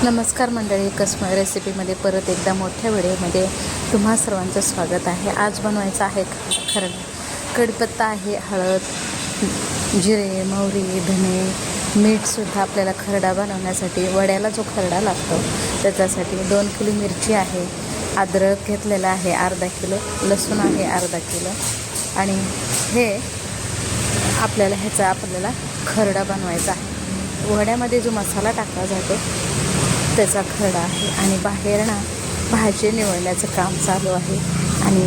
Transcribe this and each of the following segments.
नमस्कार मंडळी, कसमय रेसिपीमध्ये परत एकदा मोठ्या व्हिडिओमध्ये तुम्हा सर्वांचं स्वागत आहे. आज बनवायचं आहे खरडा. कढीपत्ता आहे, हळद, जिरे, मोहरी, धने, मीठसुद्धा आपल्याला खरडा बनवण्यासाठी. वड्याला जो खरडा लागतो त्याच्यासाठी 2 किलो मिरची आहे, अद्रक घेतलेला आहे अर्धा किलो, लसूण आहे अर्धा किलो. आणि हे आपल्याला खरडा बनवायचा आहे. वड्यामध्ये जो मसाला टाकला जातो त्याचा खरडा आहे. आणि बाहेर भाजी निवडण्याचं काम चालू आहे आणि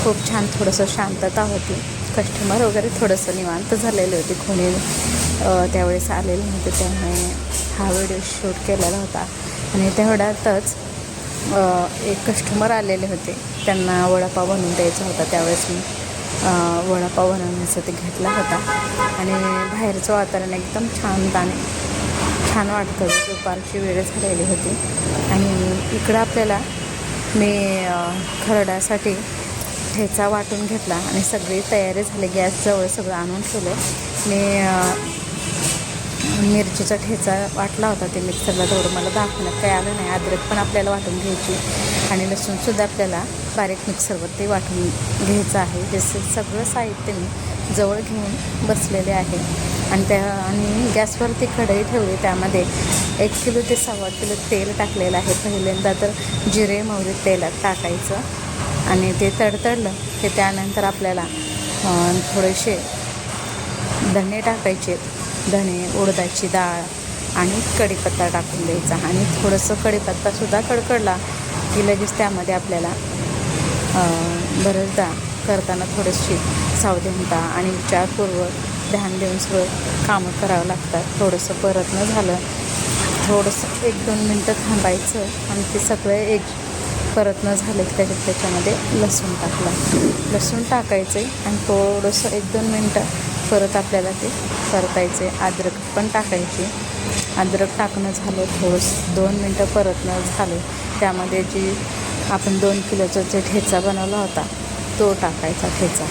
खूप छान थोडंसं शांतता होती. कस्टमर वगैरे थोडंसं निवांत झालेले होते, कोणी त्यावेळेस आलेले नव्हते, त्यामुळे हा व्हिडिओ शूट केलेला होता. आणि तेवढ्यातच एक कस्टमर आलेले होते, त्यांना वडापाव बनवून द्यायचा होता. त्यावेळेस मी वडापाव बनवण्यासाठी घेतला होता. आणि बाहेरचं वातावरण एकदम शांत आणि छान वाटतं. दुपारची वेळ झालेली होती आणि इकडं आपल्याला मी खरड्यासाठी ठेचा वाटून घेतला आणि सगळी तयारी झाली. गॅसजवळ सगळं आणून ठेवलं. मी मिरचीचा ठेचा वाटला होता, ते मिक्सरला तेवढं मला दाखवण्यात काही आलं नाही. अद्रक पण आपल्याला वाटून घ्यायची आणि लसूणसुद्धा आपल्याला बारीक मिक्सरवरती वाटून घ्यायचं आहे. हे सगळं साहित्य मी जवळ घेऊन बसलेले आहे. आणि गॅसवरती कढई ठेवली, त्यामध्ये 1 किलो ते 1.25 किलो तेल टाकलेलं आहे. पहिल्यांदा तर जिरे मोहरी तेलात टाकायचं आणि ते तडतडलं की त्यानंतर आपल्याला थोडेसे धणे टाकायचे. धणे, उडदाची डाळ आणि कढीपत्ता टाकून द्यायचा. आणि थोडंसं कढीपत्तासुद्धा कडकडला की लगेच त्यामध्ये आपल्याला बरेचदा करताना थोडीशी सावधानता आणि विचारपूर्वक ध्यान देऊन सगळं कामं करावं लागतात. थोडंसं परतणं झालं, थोडंसं 1-2 मिनटं थांबायचं आणि ते सगळे परतणं झालं की त्याच्यामध्ये लसूण लसूण टाकायचं आणि थोडंसं 1-2 मिनटं परत आपल्याला ते परतायचे. अद्रक पण टाकायची. अद्रक टाकणं झालं, थोडंसं 2 मिनटं परतणं झालं, त्यामध्ये जी आपण 2 किलोचा जे ठेचा बनवला होता तो टाकायचा ठेचा.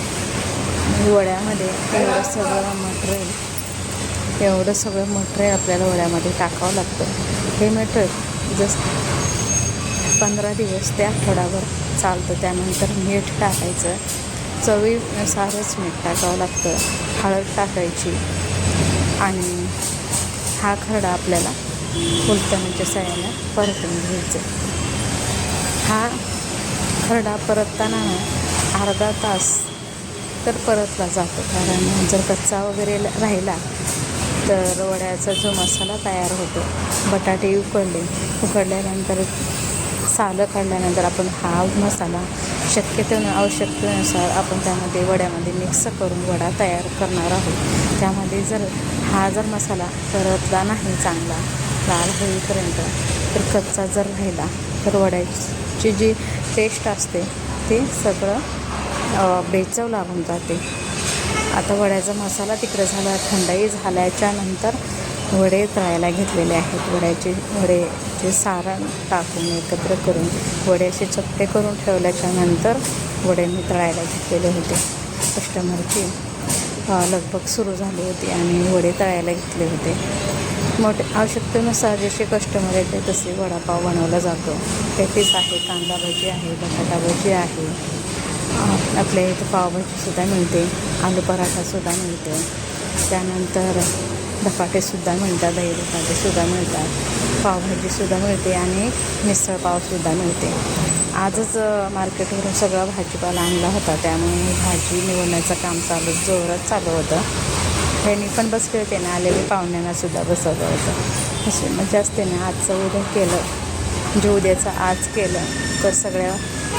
वड्यामध्ये एवढं सगळं मटेरियल आपल्याला वड्यामध्ये टाकावं लागतं. हे मटेरियल जसं 15 दिवस ते आठवडाभर चालतं. त्यानंतर मीठ टाकायचं, चवीनुसारच मीठ टाकावं लागतं. हळद टाकायची आणि हा खरडा आपल्याला फुलटणीच्या साह्याने परतून घ्यायचं. हा खरडा परतताना अर्धा तास तर परतला जातो, कारण जर कच्चा वगैरे राहिला तर वड्याचा जो मसाला तयार होतो, बटाटे उकडल्यानंतर सालं काढल्यानंतर आपण हा मसाला आवश्यकतेनुसार आपण त्यामध्ये वड्यामध्ये मिक्स करून वडा तयार करणार आहोत. त्यामध्ये जर मसाला परतला नाही चांगला लाल होईपर्यंत, तर कच्चा जर राहिला तर वड्याची जी टेस्ट असते ते सगळं बेचव लागून जाते. आता वड्याचा मसाला तिकडे झाला, थंडाई झाल्याच्या नंतर वडे तळायला घेतलेले आहेत. वड्याचे सारण टाकून एकत्र करून वडे असे चपटे करून ठेवल्याच्या नंतर वडे मी तळायला घेतलेले होते. कस्टमरची लगबग सुरू झाली होती आणि वडे तळायला घेतले होते. मोठे आवश्यकतेनुसार जसे कस्टमर येते तसे वडापाव बनवला जातो. पॅटीस आहे, कांदा भजी आहे, बटाटा भजी आहे, आपल्या इथं पावभाजीसुद्धा मिळते, आलू पराठासुद्धा मिळते, त्यानंतर धपाटेसुद्धा मिळतात, दही धपाटेसुद्धा मिळतात, पावभाजीसुद्धा मिळते आणि मिसळपावसुद्धा मिळते. आजच मार्केटवरून सगळा भाजीपाला आणला होता, त्यामुळे भाजी निवडण्याचं काम जोरात चालू होतं. ह्यांनी पण बसले होते ना, आलेले पाहुण्यांनासुद्धा बसवलं होतं. असे मजा असते ना, आजचं उद्या केलं, म्हणजे उद्याचं आज केलं तर सगळ्या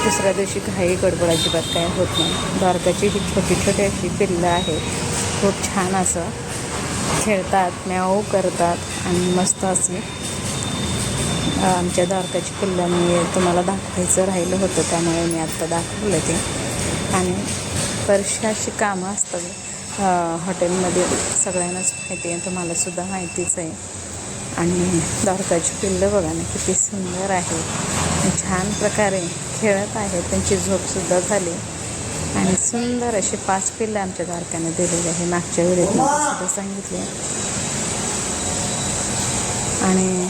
दुसऱ्या दिवशी घाई गडबड अजिबात काय होत नाही. द्वारकाची ही छोटी अशी पिल्लं आहेत, खूप छान असं खेळतात, म्याऊ करतात आणि मस्त असे आमच्या द्वारकाची पिल्लं मी तुम्हाला दाखवायचं राहिलं होतं, त्यामुळे मी आत्ता दाखवलं ते. आणि बरीचशी अशी कामं असतात हॉटेलमध्ये, सगळ्यांनाच माहिती आहे, तुम्हालासुद्धा माहितीच आहे. आणि द्वारकाची पिल्लं बघा ना किती सुंदर आहे, छान प्रकारे खेळत आहेत. त्यांची झोपसुद्धा झाली आणि सुंदर असे 5 पिल्लं आमच्या द्वारकाने दिलेले आहे. मागच्या वेळेत सुद्धा सांगितले. आणि